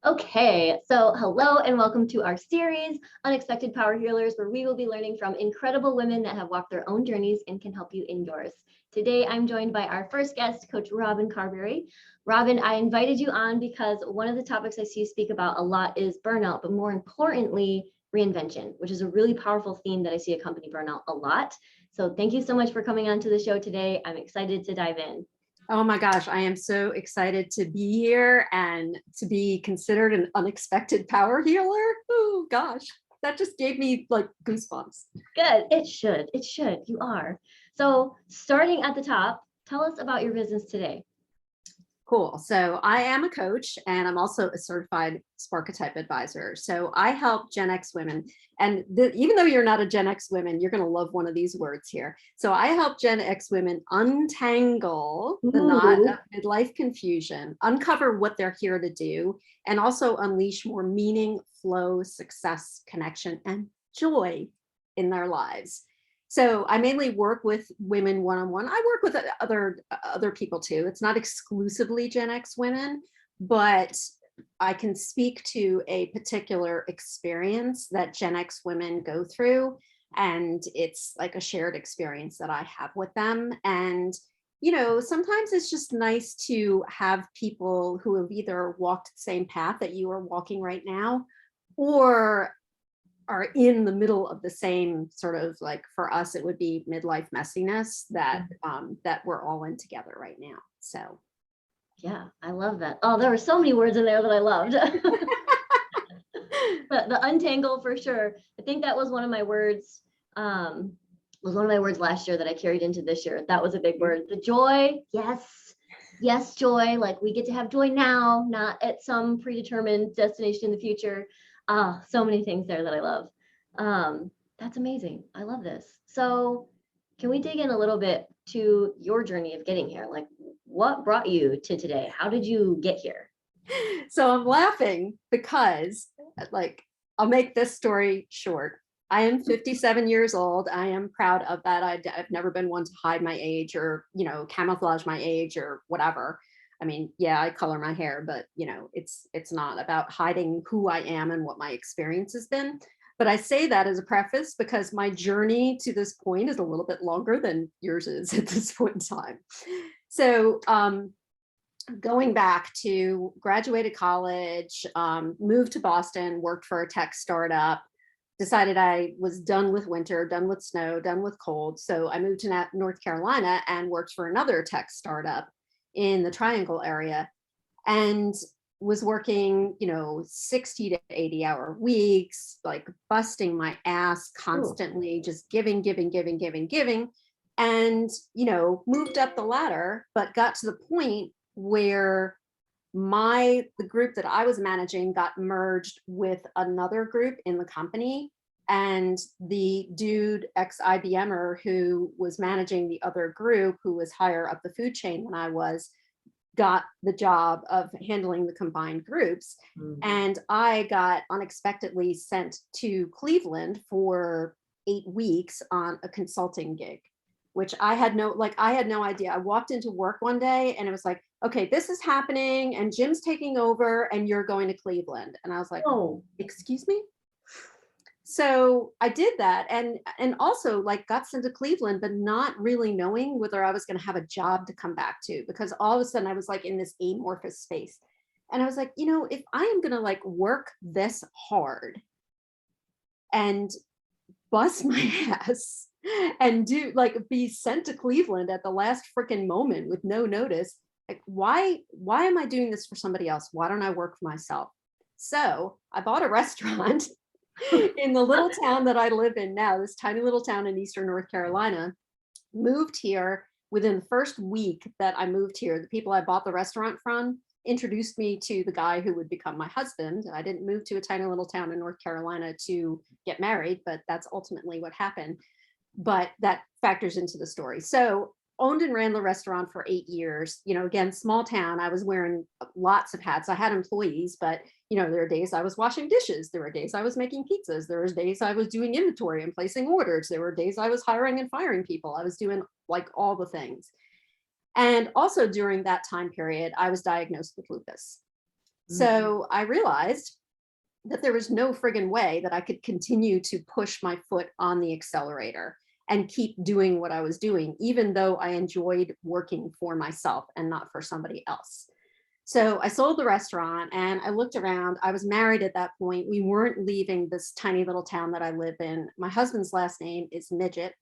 Okay, so hello and welcome to our series, Unexpected Power Healers, where we will be learning from incredible women that have walked their own journeys and can help you in yours. Today, I'm joined by our first guest, Coach Robin Carberry. Robin, I invited you on because one of the topics I see you speak about a lot is burnout, but more importantly, reinvention, which is a really powerful theme that I see accompany burnout a lot. So thank you so much for coming on to the show today. I'm excited to dive in. Oh my gosh, I am so excited to be here and to be considered an unexpected power healer. Oh gosh, that just gave me like goosebumps. Good. It should. It should. You are. So, starting at the top, tell us about your business today. Cool. So I am a coach and I'm also a certified Sparketype advisor. So I help Gen X women. And even though you're not a Gen X woman, you're going to love one of these words here. So I help Gen X women untangle the knot of midlife confusion, uncover what they're here to do, and also unleash more meaning, flow, success, connection, and joy in their lives. So I mainly work with women one-on-one. I work with other people too. It's not exclusively Gen X women, but I can speak to a particular experience that Gen X women go through. And it's like a shared experience that I have with them. And, sometimes it's just nice to have people who have either walked the same path that you are walking right now, or are in the middle of the same sort of, like, for us it would be midlife messiness that we're all in together right now. So yeah, I love that. Oh, there were so many words in there that I loved. the untangle, for sure. I think that was one of my words. Was one of my words last year that I carried into this year. That was a big word. The joy, yes, joy. Like, we get to have joy now, not at some predetermined destination in the future. So many things there that I love. That's amazing. I love this. So can we dig in a little bit to your journey of getting here? Like, what brought you to today? How did you get here? So I'm laughing because, like, I'll make this story short. I am 57 years old. I am proud of that. I've never been one to hide my age or, camouflage my age or whatever. I mean, yeah, I color my hair, but it's not about hiding who I am and what my experience has been. But I say that as a preface because my journey to this point is a little bit longer than yours is at this point in time. So going back to graduated college, moved to Boston, worked for a tech startup, decided I was done with winter, done with snow, done with cold. So I moved to North Carolina and worked for another tech startup in the Triangle area and was working, 60 to 80-hour weeks, like busting my ass constantly, just giving. And, moved up the ladder, but got to the point where the group that I was managing got merged with another group in the company. And the dude, ex-IBMer, who was managing the other group, who was higher up the food chain than I was, got the job of handling the combined groups. And I got unexpectedly sent to Cleveland for 8 weeks on a consulting gig, which I had no idea. I walked into work one day and it was like, okay, this is happening and Jim's taking over and you're going to Cleveland. And I was like, oh, excuse me? So I did that and also, like, got sent to Cleveland, but not really knowing whether I was going to have a job to come back to, because all of a sudden I was like in this amorphous space. And I was like, if I am going to, like, work this hard and bust my ass and be sent to Cleveland at the last freaking moment with no notice, like, why am I doing this for somebody else? Why don't I work for myself? So I bought a restaurant in the little town that I live in now, this tiny little town in Eastern North Carolina. Moved here. Within the first week that I moved here, the people I bought the restaurant from introduced me to the guy who would become my husband. I didn't move to a tiny little town in North Carolina to get married, but that's ultimately what happened. But that factors into the story. So owned and ran the restaurant for 8 years. Again, small town. I was wearing lots of hats. I had employees, but there were days I was washing dishes. There were days I was making pizzas. There was days I was doing inventory and placing orders. There were days I was hiring and firing people. I was doing, like, all the things. And also during that time period, I was diagnosed with lupus. So I realized that there was no friggin' way that I could continue to push my foot on the accelerator and keep doing what I was doing, even though I enjoyed working for myself and not for somebody else. So I sold the restaurant and I looked around. I was married at that point. We weren't leaving this tiny little town that I live in. My husband's last name is Midget.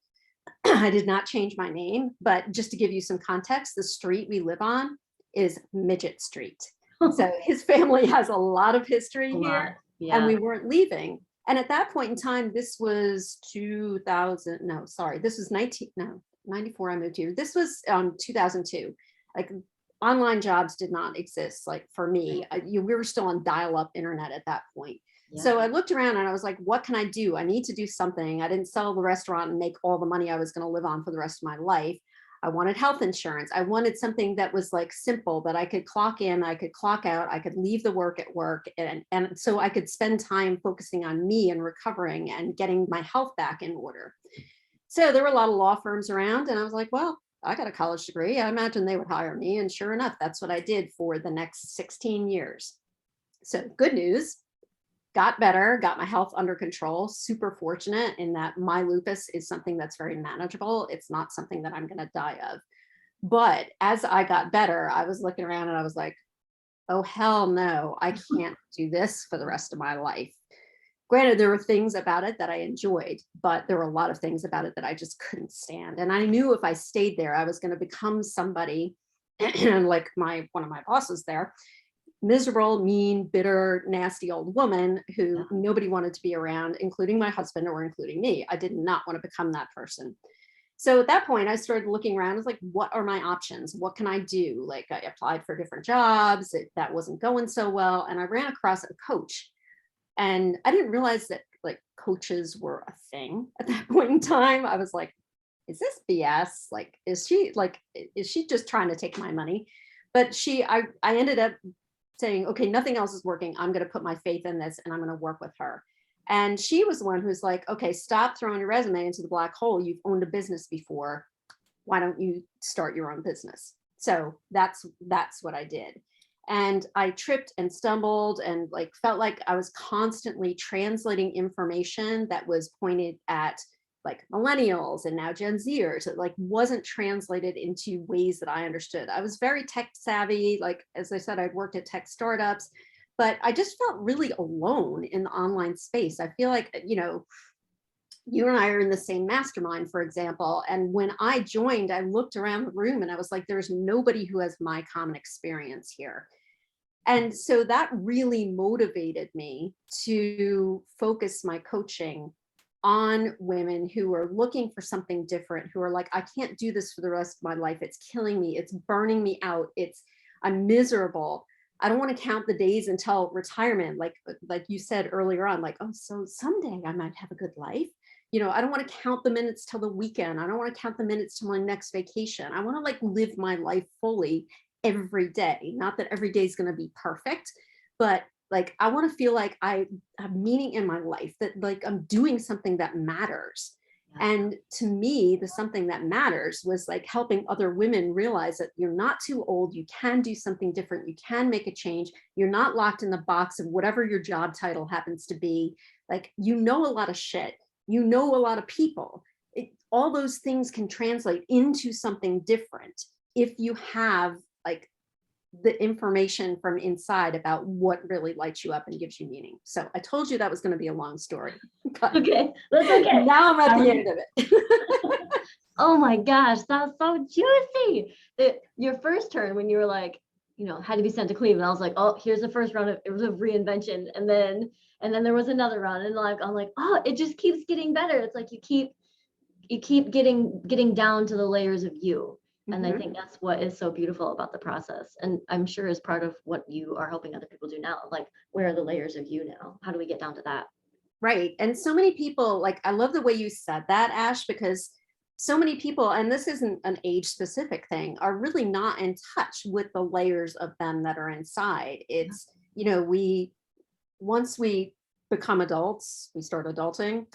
I did not change my name, but just to give you some context, the street we live on is Midget Street. So his family has a lot of history here, and we weren't leaving. And at that point in time, this was 2000, no, sorry, this was 94 I moved here. This was 2002. Like online jobs did not exist. Like for me, we were still on dial-up internet at that point. So I looked around and I was like, what can I do? I need to do something. I didn't sell the restaurant and make all the money I was going to live on for the rest of my life. I wanted health insurance. I wanted something that was like simple, that I could clock in, I could clock out, I could leave the work at work. And so I could spend time focusing on me and recovering and getting my health back in order. So there were a lot of law firms around and I was like, well, I got a college degree. I imagine they would hire me. And sure enough, that's what I did for the next 16 years. So good news. Got better, got my health under control, super fortunate in that my lupus is something that's very manageable. It's not something that I'm going to die of. But as I got better, I was looking around and I was like, oh, hell no, I can't do this for the rest of my life. Granted, there were things about it that I enjoyed, but there were a lot of things about it that I just couldn't stand. And I knew if I stayed there, I was going to become somebody like one of my bosses there, miserable, mean, bitter, nasty old woman who nobody wanted to be around, including my husband or including me. I did not want to become that person. So at that point, I started looking around. I was like, what are my options? What can I do? Like I applied for different jobs. That wasn't going so well. And I ran across a coach. And I didn't realize that like coaches were a thing at that point in time. I was like, is this BS? Like, is she just trying to take my money? But I ended up saying, okay, nothing else is working. I'm going to put my faith in this and I'm going to work with her. And she was the one who's like, okay, stop throwing your resume into the black hole. You've owned a business before. Why don't you start your own business? So that's what I did. And I tripped and stumbled and like felt like I was constantly translating information that was pointed at like millennials and now Gen Zers. It like wasn't translated into ways that I understood. I was very tech savvy. Like, as I said, I'd worked at tech startups, but I just felt really alone in the online space. I feel like, you and I are in the same mastermind, for example. And when I joined, I looked around the room and I was like, there's nobody who has my common experience here. And so that really motivated me to focus my coaching on women who are looking for something different, who are like, I can't do this for the rest of my life. It's killing me. It's burning me out. I'm miserable. I don't want to count the days until retirement. Like you said earlier on, like, oh, so someday I might have a good life. I don't want to count the minutes till the weekend. I don't want to count the minutes till my next vacation. I want to like live my life fully every day. Not that every day is going to be perfect, but like, I want to feel like I have meaning in my life, that like I'm doing something that matters. And to me, the something that matters was like helping other women realize that you're not too old. You can do something different. You can make a change. You're not locked in the box of whatever your job title happens to be. Like, a lot of shit. A lot of people. All those things can translate into something different if you have like the information from inside about what really lights you up and gives you meaning. So I told you that was going to be a long story. Okay, that's okay. Now I'm at the end of it. Oh my gosh, that's so juicy. Your first turn when you were like, had to be sent to Cleveland. I was like, oh, here's the first round of reinvention, and then there was another round, and like I'm like, oh, it just keeps getting better. It's like you keep getting down to the layers of you. And I think that's what is so beautiful about the process. And I'm sure is part of what you are helping other people do now. Like, where are the layers of you now? How do we get down to that? Right. And so many people, like, I love the way you said that, Ash, because so many people, and this isn't an age specific thing, are really not in touch with the layers of them that are inside. It's, once we become adults, we start adulting,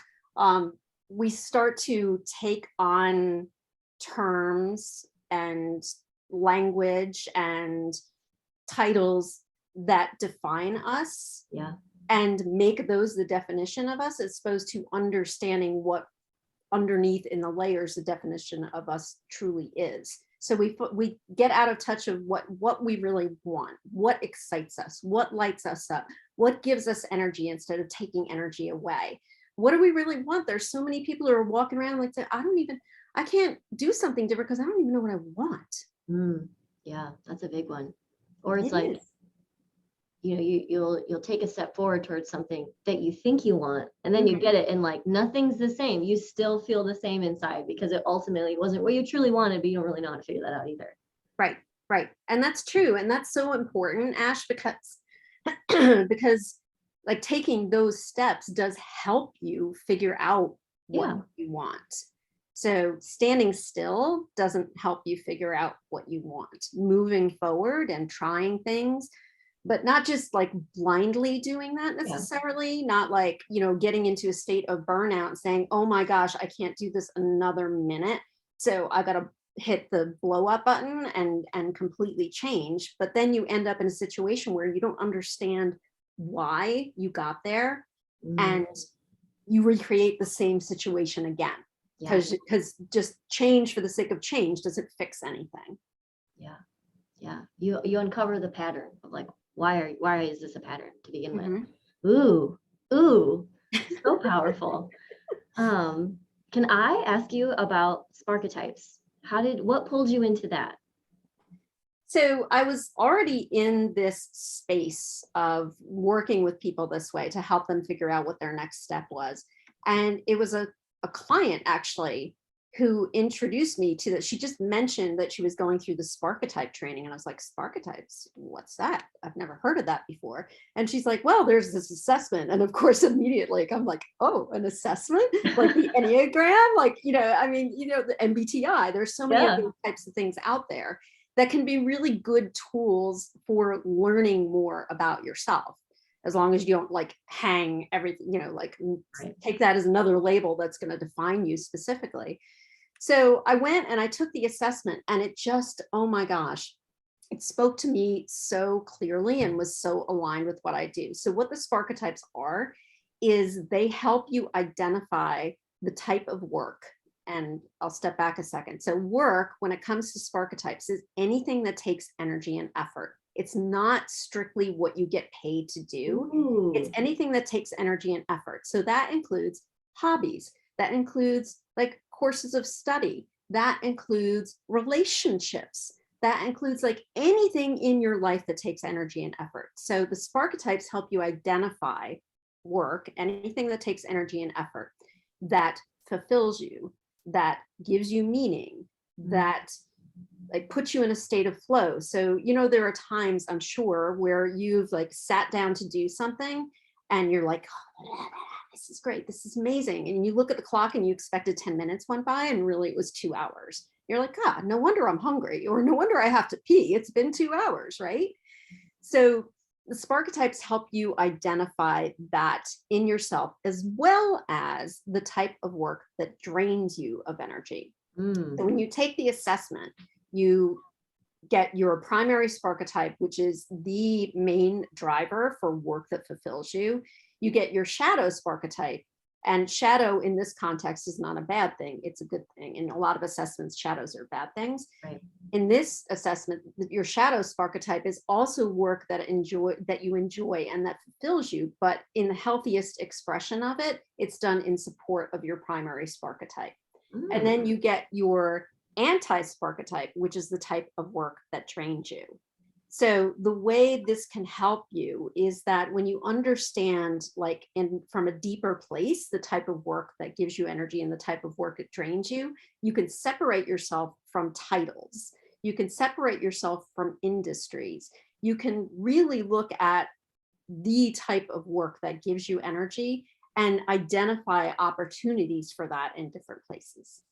we start to take on terms and language and titles that define us Yeah. and make those the definition of us, as opposed to understanding what underneath in the layers the definition of us truly is. So we get out of touch of what we really want, what excites us, what lights us up, what gives us energy instead of taking energy away. What do we really want? There's so many people who are walking around like that. I can't do something different because I don't even know what I want. Yeah, that's a big one. Or it's It like, is. you'll take a step forward towards something that you think you want, and then you get it, and like nothing's the same. You still feel the same inside because it ultimately wasn't what you truly wanted, but you don't really know how to figure that out either. Right. And that's true. And that's so important, Ash, because because like taking those steps does help you figure out what you want. So standing still doesn't help you figure out what you want. Moving forward and trying things, but not just like blindly doing that necessarily, not like, getting into a state of burnout and saying, oh my gosh, I can't do this another minute. So I got to hit the blow up button and completely change. But then you end up in a situation where you don't understand why you got there, and you recreate the same situation again. Because just change for the sake of change doesn't fix anything. Yeah. You uncover the pattern of like, why is this a pattern to begin with? Ooh, so powerful. Can I ask you about Sparketypes? What pulled you into that? So I was already in this space of working with people this way to help them figure out what their next step was. And it was a client actually who introduced me to that. She just mentioned that she was going through the Sparketype training. And I was like, Sparketypes, what's that? I've never heard of that before. And she's like, well, there's this assessment. And of course, immediately I'm like, oh, an assessment? Like the Enneagram? Like, the MBTI. There's so many other types of things out there that can be really good tools for learning more about yourself, as long as you don't like hang everything, take that as another label that's going to define you specifically. So I went and I took the assessment, and it just, oh my gosh, it spoke to me so clearly and was so aligned with what I do. So what the Sparketypes are is they help you identify the type of work. And I'll step back a second. So work, when it comes to Sparketypes, is anything that takes energy and effort. It's not strictly what you get paid to do. It's anything that takes energy and effort. So that includes hobbies. That includes like courses of study. That includes relationships. That includes like anything in your life that takes energy and effort. So the Sparketypes help you identify work, anything that takes energy and effort, that fulfills you, that gives you meaning, that like puts you in a state of flow. So, there are times, I'm sure, where you've like sat down to do something and you're like, oh, this is great, this is amazing. And you look at the clock and you expected 10 minutes went by, and really it was 2 hours. You're like, God, no wonder I'm hungry, or no wonder I have to pee. It's been 2 hours, right? So the Sparketypes help you identify that in yourself, as well as the type of work that drains you of energy. So when you take the assessment, you get your primary Sparketype, which is the main driver for work that fulfills you. You get your shadow Sparketype, and shadow in this context is not a bad thing. It's a good thing. In a lot of assessments, shadows are bad things. Right. In this assessment, your shadow Sparketype is also work that you enjoy and that fulfills you, but in the healthiest expression of it, it's done in support of your primary Sparketype. And then you get your anti-Sparketype, which is the type of work that drains you. So the way this can help you is that when you understand, like from a deeper place, the type of work that gives you energy and the type of work that drains you, you can separate yourself from titles. You can separate yourself from industries. You can really look at the type of work that gives you energy and identify opportunities for that in different places.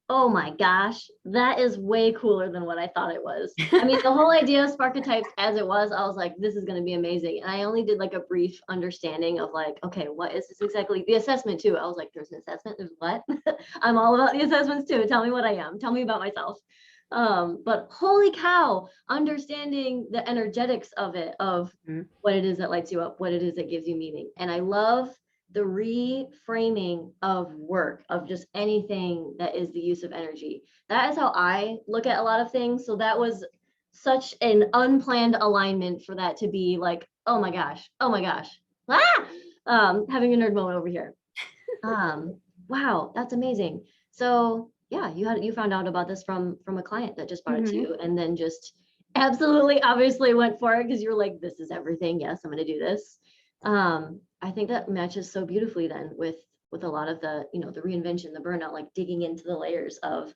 Oh my gosh, that is way cooler than what I thought it was. I mean, the whole idea of Sparketypes as it was, I was like, this is going to be amazing. And I only did like a brief understanding of like, okay, what is this exactly? The assessment too. I was like, there's an assessment, there's what? I'm all about the assessments too. Tell me what I am. Tell me about myself. But holy cow, understanding the energetics of it, of what it is that lights you up, what it is that gives you meaning. And I love the reframing of work, of just anything that is the use of energy. That is how I look at a lot of things. So that was such an unplanned alignment for that to be like, oh my gosh, having a nerd moment over here. Wow, that's amazing. So yeah, you found out about this from a client that just brought it to you, and then just absolutely obviously went for it because you're like, this is everything. Yes, I'm going to do this. I think that matches so beautifully then with a lot of the, the reinvention, the burnout, like digging into the layers of,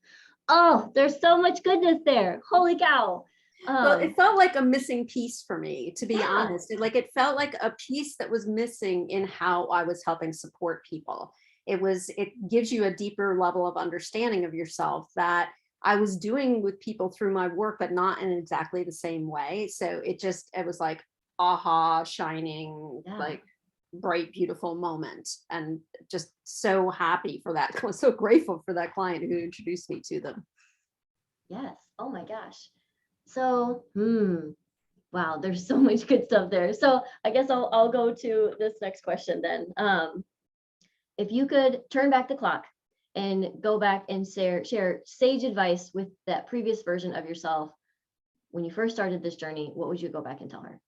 oh, there's so much goodness there. Holy cow. Well, it felt like a missing piece for me, to be Yeah. honest. It felt like a piece that was missing in how I was helping support people. It gives you a deeper level of understanding of yourself that I was doing with people through my work, but not in exactly the same way. So it was like, aha, shining, Yeah. like bright, beautiful moment. And just so happy for that. I was so grateful for that client who introduced me to them. Yes. Oh my gosh. So, wow, there's so much good stuff there. So I guess I'll go to this next question then. If you could turn back the clock and go back and share sage advice with that previous version of yourself when you first started this journey, what would you go back and tell her?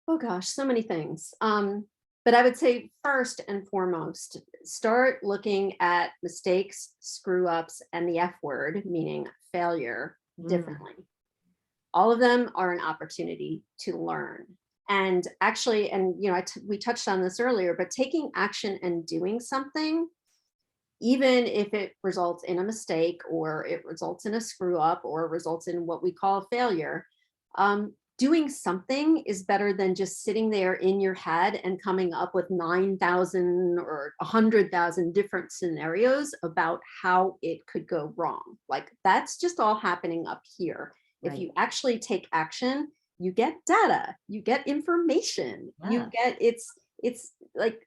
Oh gosh, so many things. But I would say first and foremost, start looking at mistakes, screw ups, and the F word, meaning failure, differently. All of them are an opportunity to learn. And actually, we touched on this earlier, but taking action and doing something, even if it results in a mistake or it results in a screw up or results in what we call failure, doing something is better than just sitting there in your head and coming up with 9,000 or 100,000 different scenarios about how it could go wrong. Like that's just all happening up here. Right. If you actually take action, you get data, you get information, you get, it's like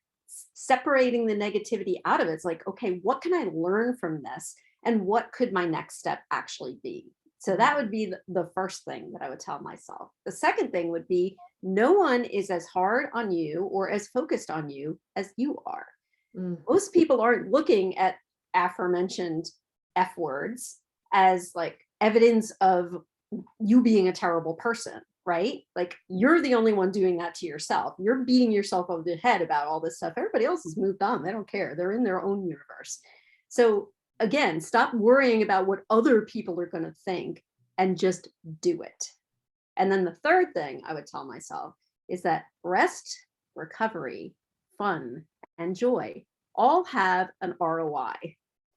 separating the negativity out of it. It's like, okay, what can I learn from this? And what could my next step actually be? So that would be the first thing that I would tell myself. The second thing would be no one is as hard on you or as focused on you as you are. Most people aren't looking at aforementioned F words as like evidence of you being a terrible person, right? Like you're the only one doing that to yourself. You're beating yourself over the head about all this stuff. Everybody else has moved on. They don't care. They're in their own universe. So again, stop worrying about what other people are going to think and just do it. And then the third thing I would tell myself is that rest, recovery, fun, and joy all have an ROI.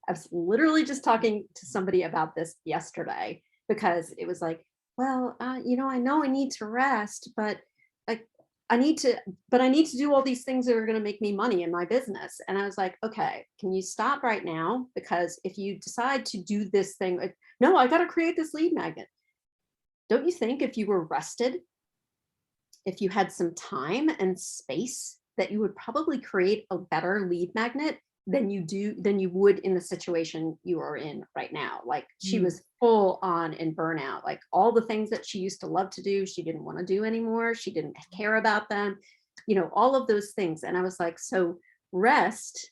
I was literally just talking to somebody about this yesterday because it was like, well, I know I need to rest, but I need to do all these things that are going to make me money in my business. And I was like, okay, can you stop right now? Because if you decide to do this thing, like, no, I got to create this lead magnet. Don't you think if you were rested, if you had some time and space, that you would probably create a better lead magnet than you would in the situation you are in right now? Like she was full on in burnout, like all the things that she used to love to do, she didn't want to do anymore. She didn't care about them, all of those things. And I was like, so rest,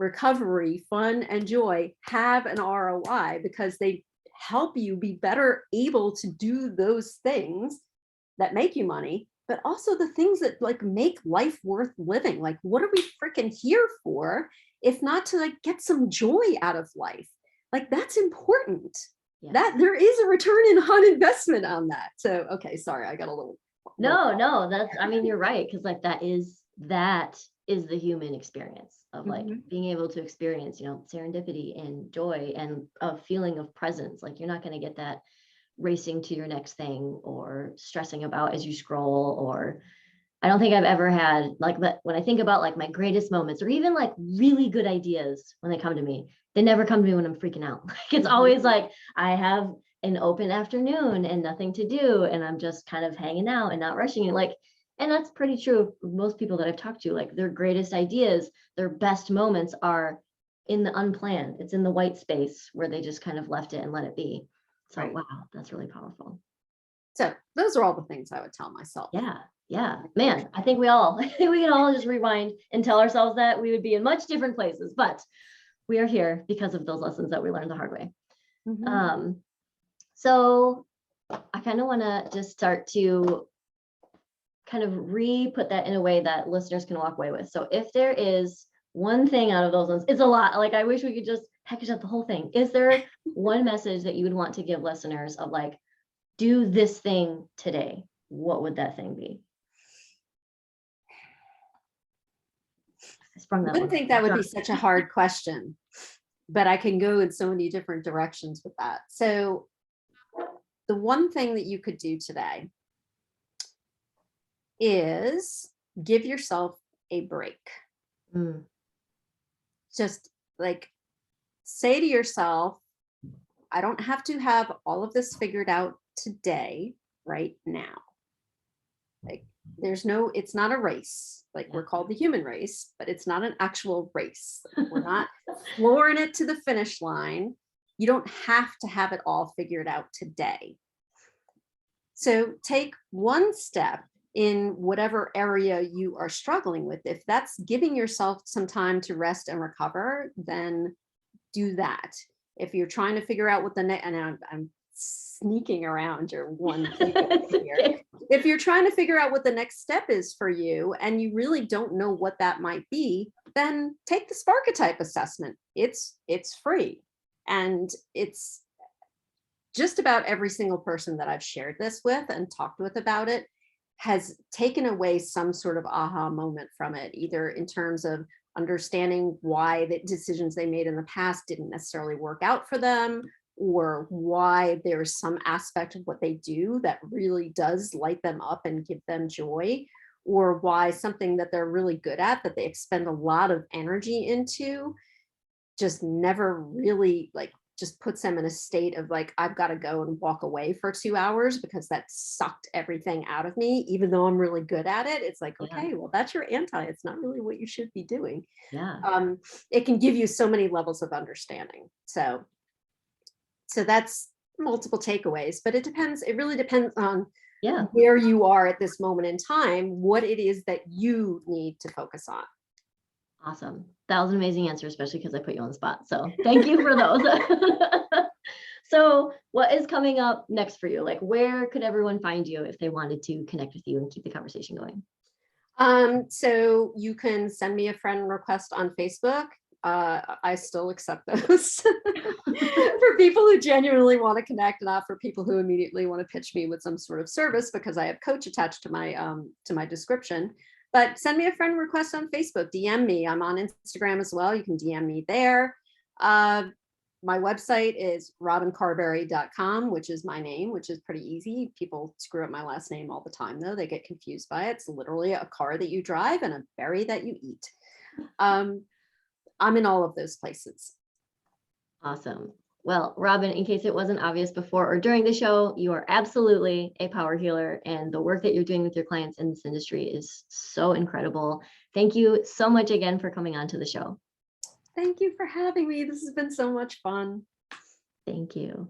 recovery, fun, and joy have an ROI because they help you be better able to do those things that make you money, but also the things that like make life worth living. Like, what are we freaking here for if not to like get some joy out of life? Like that's important. Yeah. That there is a return on investment on that. So, okay, sorry, I got a little. No, that's, I mean, you're right. Cause like that is the human experience of like being able to experience, serendipity and joy and a feeling of presence. Like you're not going to get that racing to your next thing or stressing about as you scroll. Or I don't think I've ever had like that. When I think about like my greatest moments or even like really good ideas, when they come to me, they never come to me when I'm freaking out. Like it's always like I have an open afternoon and nothing to do, and I'm just kind of hanging out and not rushing it. Like, and that's pretty true of most people that I've talked to. Like their greatest ideas, their best moments are in the unplanned. It's in the white space where they just kind of left it and let it be. So, Right. wow, that's really powerful. So those are all the things I would tell myself. Yeah. Yeah, man, I think we can all just rewind and tell ourselves that we would be in much different places, but we are here because of those lessons that we learned the hard way. So I kind of want to just start to kind of re-put that in a way that listeners can walk away with. So if there is one thing out of those ones, it's a lot. Like, I wish we could just package up the whole thing. Is there one message that you would want to give listeners of like, do this thing today? What would that thing be? I wouldn't think that would be such a hard question, but I can go in so many different directions with that. So the one thing that you could do today is give yourself a break. Just like say to yourself, I don't have to have all of this figured out today, right now. Like it's not a race. Like we're called the human race, but it's not an actual race. We're not flooring it to the finish line. You don't have to have it all figured out today. So take one step in whatever area you are struggling with. If that's giving yourself some time to rest and recover, then do that. If you're trying to figure out what the next, and I'm sneaking around your one thing here. If you're trying to figure out what the next step is for you and you really don't know what that might be, then take the Sparketype assessment. It's free. And it's just about every single person that I've shared this with and talked with about it has taken away some sort of aha moment from it, either in terms of understanding why the decisions they made in the past didn't necessarily work out for them, or why there's some aspect of what they do that really does light them up and give them joy, or why something that they're really good at that they expend a lot of energy into just never really like just puts them in a state of like, I've got to go and walk away for 2 hours because that sucked everything out of me, even though I'm really good at it. It's like, okay, well, that's your anti. It's not really what you should be doing. It can give you so many levels of understanding. So that's multiple takeaways, but it really depends on where you are at this moment in time, what it is that you need to focus on. Awesome. That was an amazing answer, especially because I put you on the spot. So thank you for those. So what is coming up next for you? Like, where could everyone find you if they wanted to connect with you and keep the conversation going? So you can send me a friend request on Facebook. I still accept those for people who genuinely want to connect, not for people who immediately want to pitch me with some sort of service because I have coach attached to my description. But send me a friend request on Facebook, DM me. I'm on Instagram as well. You can DM me there. My website is robincarberry.com, which is my name, which is pretty easy. People screw up my last name all the time, though. They get confused by it. It's literally a car that you drive and a berry that you eat. I'm in all of those places. Awesome. Well, Robin, in case it wasn't obvious before or during the show, you are absolutely a power healer, and the work that you're doing with your clients in this industry is so incredible. Thank you so much again for coming on to the show. Thank you for having me. This has been so much fun. Thank you.